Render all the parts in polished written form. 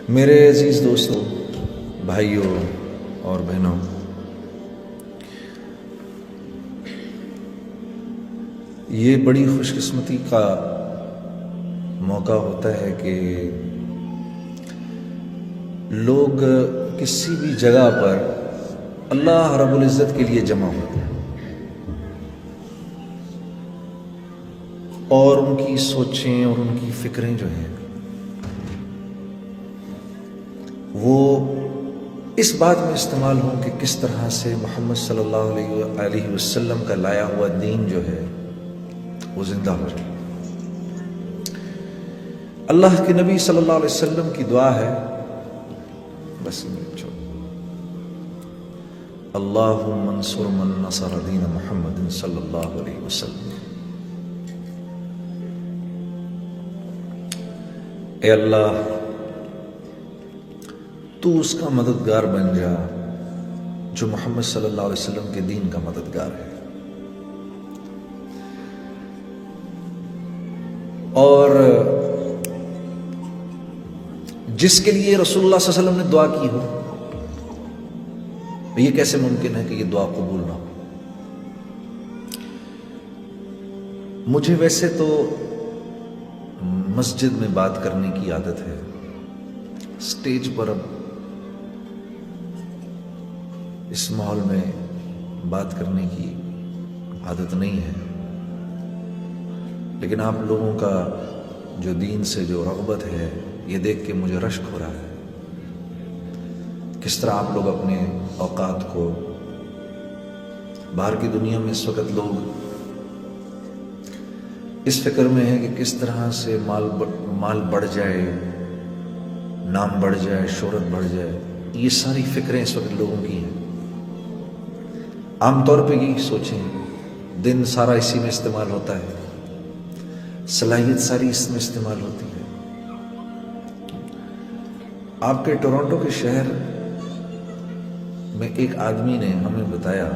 میرے عزیز دوستوں، بھائیوں اور بہنوں، یہ بڑی خوش قسمتی کا موقع ہوتا ہے کہ لوگ کسی بھی جگہ پر اللہ رب العزت کے لیے جمع ہوتے ہیں اور ان کی سوچیں اور ان کی فکریں جو ہیں وہ اس بات میں استعمال ہوں کہ کس طرح سے محمد صلی اللہ علیہ وسلم کا لایا ہوا دین جو ہے وہ زندہ ہو جائے۔ اللہ کے نبی صلی اللہ علیہ وسلم کی دعا ہے، بس اللہم انصر من نصر دین محمد صلی اللہ علیہ وسلم۔ اے اللہ، تو اس کا مددگار بن جا جو محمد صلی اللہ علیہ وسلم کے دین کا مددگار ہے، اور جس کے لیے رسول اللہ صلی اللہ علیہ وسلم نے دعا کی ہو، یہ کیسے ممکن ہے کہ یہ دعا قبول نہ ہو؟ مجھے ویسے تو مسجد میں بات کرنے کی عادت ہے، اسٹیج پر اب اس ماحول میں بات کرنے کی عادت نہیں ہے، لیکن آپ لوگوں کا جو دین سے جو رغبت ہے یہ دیکھ کے مجھے رشک ہو رہا ہے، کس طرح آپ لوگ اپنے اوقات کو باہر کی دنیا میں اس وقت لوگ اس فکر میں ہے کہ کس طرح سے مال بڑھ جائے، نام بڑھ جائے، شہرت بڑھ جائے، یہ ساری فکریں اس وقت لوگوں کی ہیں۔ عام طور پہ یہی سوچیں، دن سارا اسی میں استعمال ہوتا ہے، صلاحیت ساری اس میں استعمال ہوتی ہے۔ آپ کے ٹورنٹو کے شہر میں ایک آدمی نے ہمیں بتایا،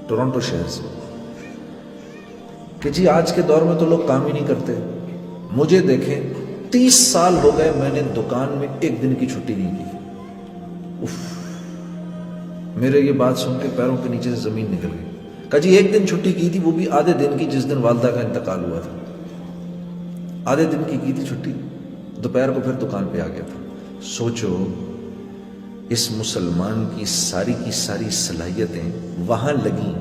ٹورنٹو شہر سے، کہ جی آج کے دور میں تو لوگ کام ہی نہیں کرتے، مجھے دیکھیں 30 سال ہو گئے میں نے دکان میں ایک دن کی چھٹی نہیں کی۔ اف، میرے یہ بات سن کے پیروں کے نیچے سے زمین نکل گئی۔ کہا جی ایک دن چھٹی کی تھی، وہ بھی آدھے دن کی، جس دن والدہ کا انتقال ہوا تھا، آدھے دن کی تھی چھٹی، دوپہر کو پھر دکان پہ آ گیا تھا۔ سوچو اس مسلمان کی ساری صلاحیتیں وہاں لگیں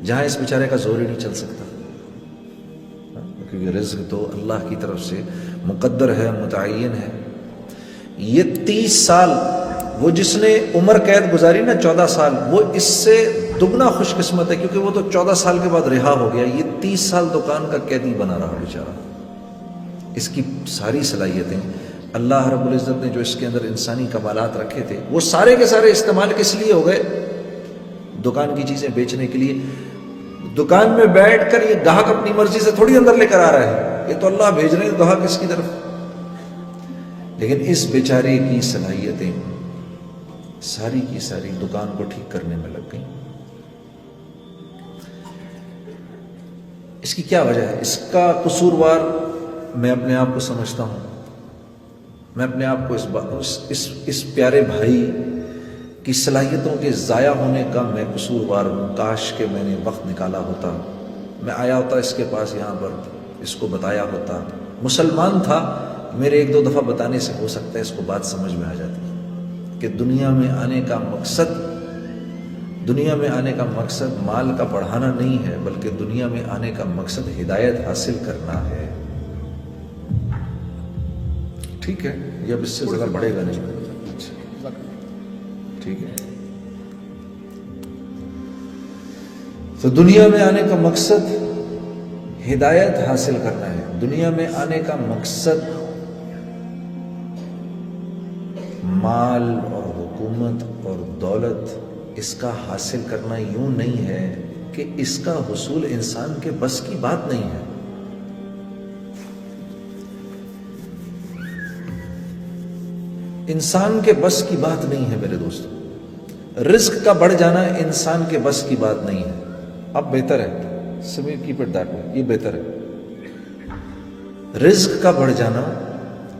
جہاں اس بیچارے کا زور ہی نہیں چل سکتا، کیونکہ رزق تو اللہ کی طرف سے مقدر ہے، متعین ہے۔ یہ 30 سال وہ جس نے عمر قید گزاری نا 14 سال، وہ اس سے دگنا خوش قسمت ہے، کیونکہ وہ تو 14 سال کے بعد رہا ہو گیا، یہ 30 سال دکان کا قیدی بنا رہا بیچارہ۔ اس کی ساری صلاحیتیں اللہ رب العزت نے جو اس کے اندر انسانی کمالات رکھے تھے، وہ سارے کے سارے استعمال کس لیے ہو گئے؟ دکان کی چیزیں بیچنے کے لیے۔ دکان میں بیٹھ کر یہ گاہک اپنی مرضی سے تھوڑی اندر لے کر آ رہا ہے، یہ تو اللہ بھیج رہے ہیں گاہک اس کی طرف۔ لیکن اس بیچارے کی صلاحیتیں ساری کی ساری دکان کو ٹھیک کرنے میں لگ گئیں۔ اس کی کیا وجہ ہے؟ اس کا قصوروار میں اپنے آپ کو سمجھتا ہوں، میں اپنے آپ کو اس پیارے بھائی کی صلاحیتوں کے ضائع ہونے کا میں قصوروار ہوں۔ کاش کہ میں نے وقت نکالا ہوتا، میں آیا ہوتا اس کے پاس، یہاں پر اس کو بتایا ہوتا۔ مسلمان تھا، میرے 1-2 دفعہ بتانے سے ہو سکتا ہے اس کو بات سمجھ میں آ جاتی کہ دنیا میں آنے کا مقصد مال کا بڑھانا نہیں ہے، بلکہ دنیا میں آنے کا مقصد ہدایت حاصل کرنا ہے۔ ٹھیک ہے، یہ اب اس سے زیادہ بڑھے گا نہیں، ٹھیک ہے۔ تو دنیا میں آنے کا مقصد ہدایت حاصل کرنا ہے، دنیا میں آنے کا مقصد مال اور حکومت اور دولت اس کا حاصل کرنا یوں نہیں ہے کہ اس کا حصول انسان کے بس کی بات نہیں ہے۔ انسان کے بس کی بات نہیں ہے میرے دوستو، رزق کا بڑھ جانا انسان کے بس کی بات نہیں ہے۔ اب بہتر ہے، سمجھ کیپ اٹ دیٹ وے، یہ بہتر ہے۔ رزق کا بڑھ جانا